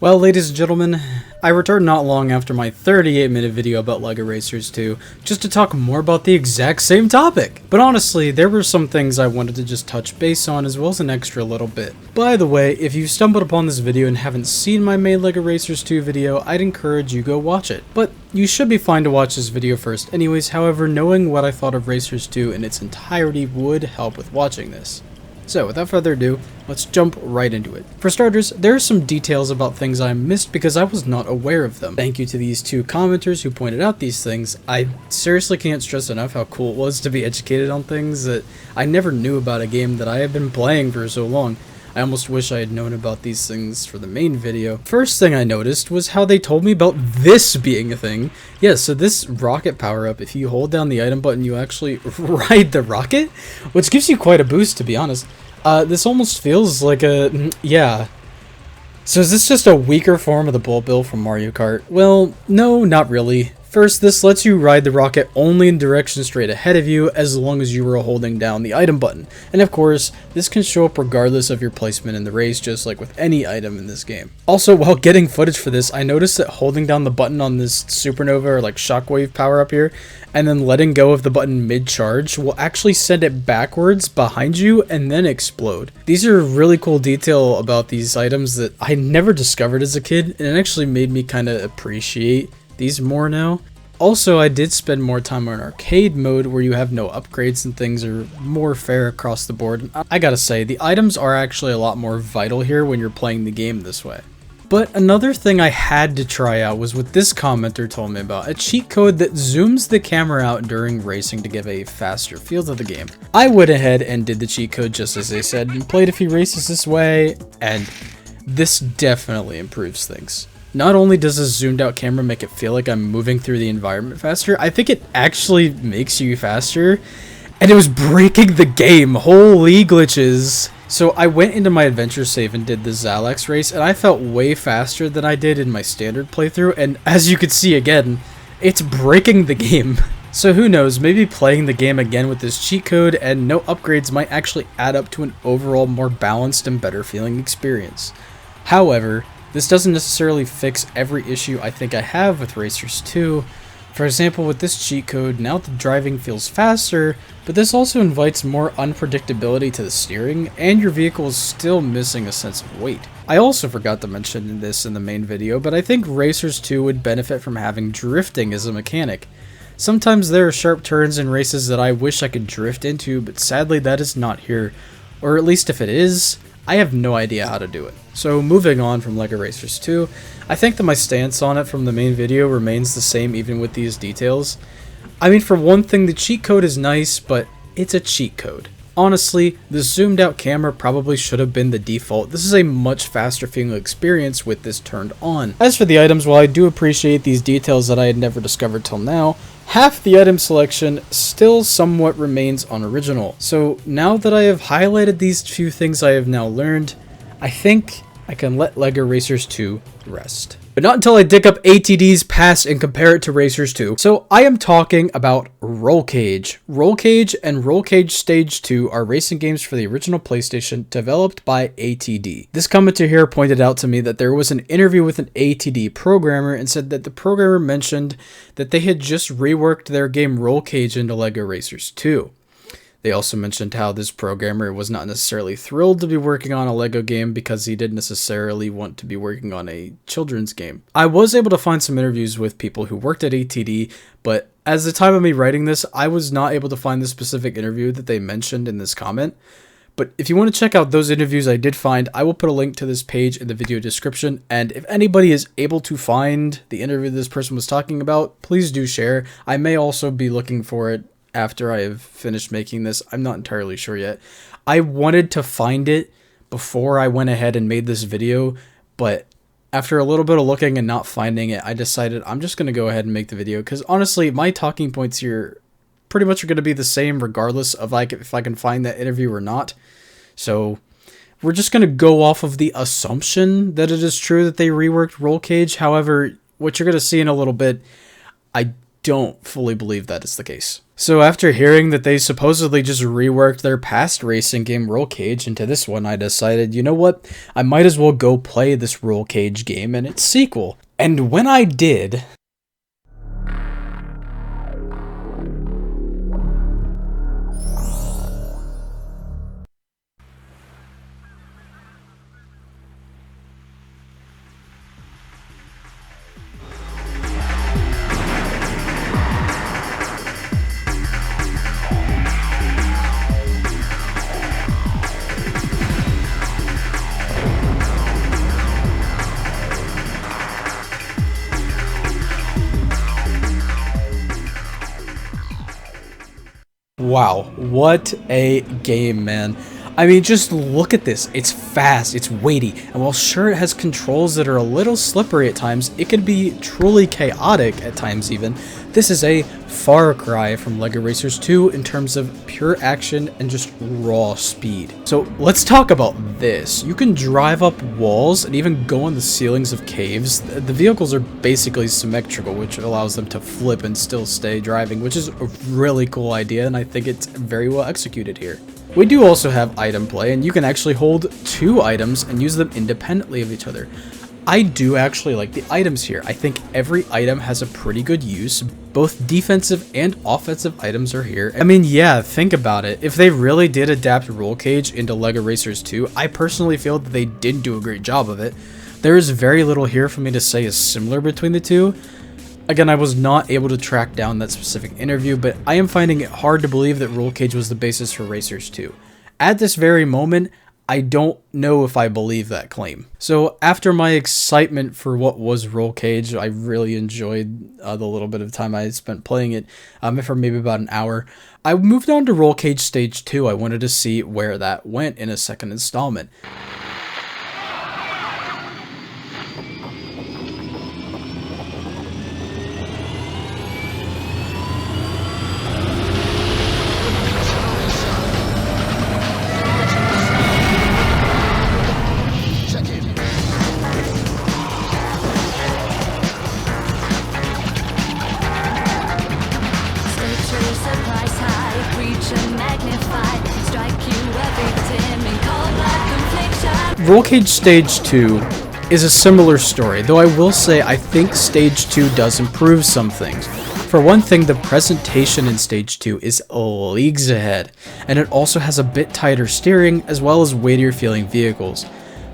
Well, ladies and gentlemen, I returned not long after my 38-minute video about LEGO Racers 2, just to talk more about the exact same topic. But honestly, there were some things I wanted to just touch base on as well as an extra little bit. By the way, if you stumbled upon this video and haven't seen my main LEGO Racers 2 video, I'd encourage you go watch it. But you should be fine to watch this video first anyways, however, knowing what I thought of Racers 2 in its entirety would help with watching this. So, without further ado, let's jump right into it. For starters, there are some details about things I missed because I was not aware of them. Thank you to these two commenters who pointed out these things. I seriously can't stress enough how cool it was to be educated on things that I never knew about a game that I have been playing for so long. I almost wish I had known about these things for the main video. First thing I noticed was how they told me about this being a thing. Yeah, so this rocket power-up, if you hold down the item button, you actually ride the rocket, which gives you quite a boost, to be honest. This almost feels like a... yeah. So is this just a weaker form of the bullet bill from Mario Kart? Well, no, not really. First, this lets you ride the rocket only in direction straight ahead of you as long as you are holding down the item button. And of course, this can show up regardless of your placement in the race, just like with any item in this game. Also, while getting footage for this, I noticed that holding down the button on this supernova or like shockwave power up here, and then letting go of the button mid-charge will actually send it backwards behind you and then explode. These are really cool detail about these items that I never discovered as a kid, and it actually made me kind of appreciate these more now. Also, I did spend more time on arcade mode where you have no upgrades and things are more fair across the board. I gotta say, the items are actually a lot more vital here when you're playing the game this way. But another thing I had to try out was what this commenter told me about, a cheat code that zooms the camera out during racing to give a faster feel to the game. I went ahead and did the cheat code just as they said and played a few races this way, and this definitely improves things. Not only does this zoomed out camera make it feel like I'm moving through the environment faster, I think it actually makes you faster, and it was breaking the game. Holy glitches. So I went into my adventure save and did the Zalex race, and I felt way faster than I did in my standard playthrough, and as you can see again, it's breaking the game. So who knows, maybe playing the game again with this cheat code and no upgrades might actually add up to an overall more balanced and better feeling experience. However, this doesn't necessarily fix every issue I think I have with Racers 2. For example, with this cheat code, now the driving feels faster, but this also invites more unpredictability to the steering, and your vehicle is still missing a sense of weight. I also forgot to mention this in the main video, but I think Racers 2 would benefit from having drifting as a mechanic. Sometimes there are sharp turns in races that I wish I could drift into, but sadly that is not here. Or at least if it is, I have no idea how to do it. So moving on from LEGO Racers 2, I think that my stance on it from the main video remains the same even with these details. I mean, for one thing, the cheat code is nice, but it's a cheat code. Honestly, the zoomed out camera probably should have been the default. This is a much faster feeling experience with this turned on. As for the items, while I do appreciate these details that I had never discovered till now, half the item selection still somewhat remains unoriginal. So now that I have highlighted these few things I have now learned, I think I can let LEGO Racers 2 rest. But not until I dig up ATD's past and compare it to Racers 2. So I am talking about Rollcage. Rollcage and Rollcage Stage 2 are racing games for the original PlayStation developed by ATD. This commenter here pointed out to me that there was an interview with an ATD programmer and said that the programmer mentioned that they had just reworked their game Rollcage into LEGO Racers 2. They also mentioned how this programmer was not necessarily thrilled to be working on a LEGO game because he didn't necessarily want to be working on a children's game. I was able to find some interviews with people who worked at ATD, but as the time of me writing this, I was not able to find the specific interview that they mentioned in this comment. But if you want to check out those interviews I did find, I will put a link to this page in the video description, and if anybody is able to find the interview this person was talking about, please do share. I may also be looking for it after I have finished making this. I'm not entirely sure yet. I wanted to find it before I went ahead and made this video, but after a little bit of looking and not finding it, I decided I'm just going to go ahead and make the video, because honestly, my talking points here pretty much are going to be the same regardless of if I can find that interview or not. So we're just going to go off of the assumption that it is true that they reworked Rollcage. However, what you're going to see in a little bit, I don't fully believe that is the case. So after hearing that they supposedly just reworked their past racing game Rollcage into this one, I decided, you know what, I might as well go play this Rollcage game and its sequel. And when I did... Wow, what a game, man. I mean, just look at this. It's fast, it's weighty, and while sure it has controls that are a little slippery at times, it can be truly chaotic at times even. This is a far cry from LEGO Racers 2 in terms of pure action and just raw speed. So let's talk about this. You can drive up walls and even go on the ceilings of caves. The vehicles are basically symmetrical, which allows them to flip and still stay driving, which is a really cool idea, and I think it's very well executed here. We do also have item play, and you can actually hold 2 items and use them independently of each other. I do actually like the items here. I think every item has a pretty good use. Both defensive and offensive items are here. I mean, yeah, think about it. If they really did adapt Rollcage into LEGO Racers 2, I personally feel that they didn't do a great job of it. There is very little here for me to say is similar between the two. Again, I was not able to track down that specific interview, but I am finding it hard to believe that Rollcage was the basis for Racers 2. At this very moment, I don't know if I believe that claim. So after my excitement for what was Rollcage, I really enjoyed the little bit of time I spent playing it, for maybe about an hour. I moved on to Rollcage Stage 2. I wanted to see where that went in a second installment. Rollcage Stage 2 is a similar story, though I will say I think Stage 2 does improve some things. For one thing, the presentation in Stage 2 is leagues ahead, and it also has a bit tighter steering as well as weightier feeling vehicles.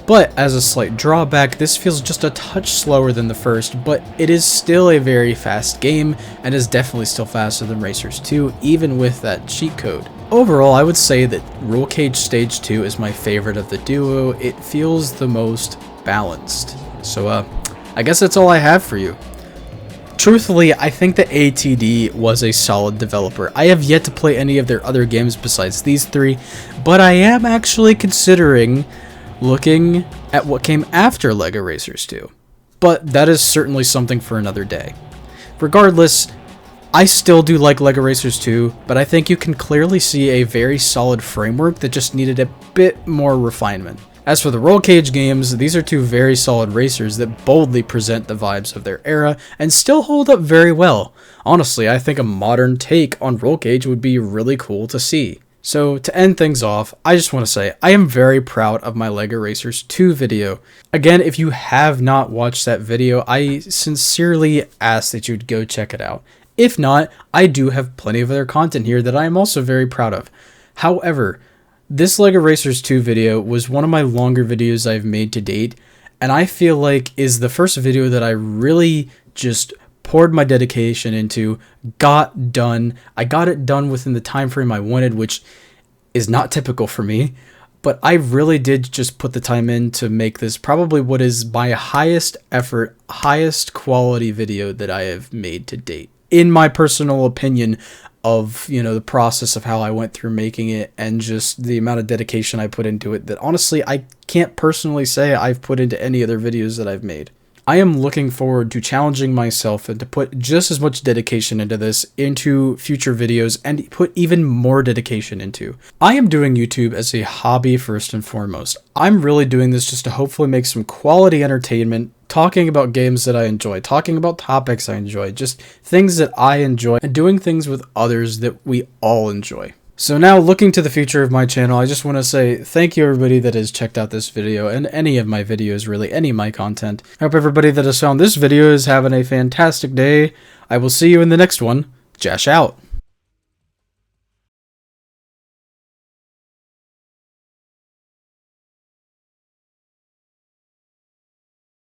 But as a slight drawback, this feels just a touch slower than the first, but it is still a very fast game and is definitely still faster than Racers 2, even with that cheat code. Overall, I would say that Rollcage Stage 2 is my favorite of the duo. It feels the most balanced. So, I guess that's all I have for you. Truthfully, I think that ATD was a solid developer. I have yet to play any of their other games besides these 3, but I am actually considering looking at what came after LEGO Racers 2. But that is certainly something for another day. Regardless, I still do like LEGO Racers 2, but I think you can clearly see a very solid framework that just needed a bit more refinement. As for the Rollcage games, these are 2 very solid racers that boldly present the vibes of their era and still hold up very well. Honestly, I think a modern take on Rollcage would be really cool to see. So to end things off, I just want to say I am very proud of my LEGO Racers 2 video. Again, if you have not watched that video, I sincerely ask that you would go check it out. If not, I do have plenty of other content here that I am also very proud of. However, this LEGO Racers 2 video was one of my longer videos I've made to date, and I feel like is the first video that I really just poured my dedication into, got done. I got it done within the time frame I wanted, which is not typical for me, but I really did just put the time in to make this probably what is my highest effort, highest quality video that I have made to date. In my personal opinion of, the process of how I went through making it and just the amount of dedication I put into it that honestly I can't personally say I've put into any other videos that I've made. I am looking forward to challenging myself and to put just as much dedication into future videos and put even more dedication into. I am doing YouTube as a hobby first and foremost. I'm really doing this just to hopefully make some quality entertainment, talking about games that I enjoy, talking about topics I enjoy, just things that I enjoy, and doing things with others that we all enjoy. So now, looking to the future of my channel, I just want to say thank you everybody that has checked out this video and any of my videos, really, any of my content. I hope everybody that has found this video is having a fantastic day. I will see you in the next one. Jash out.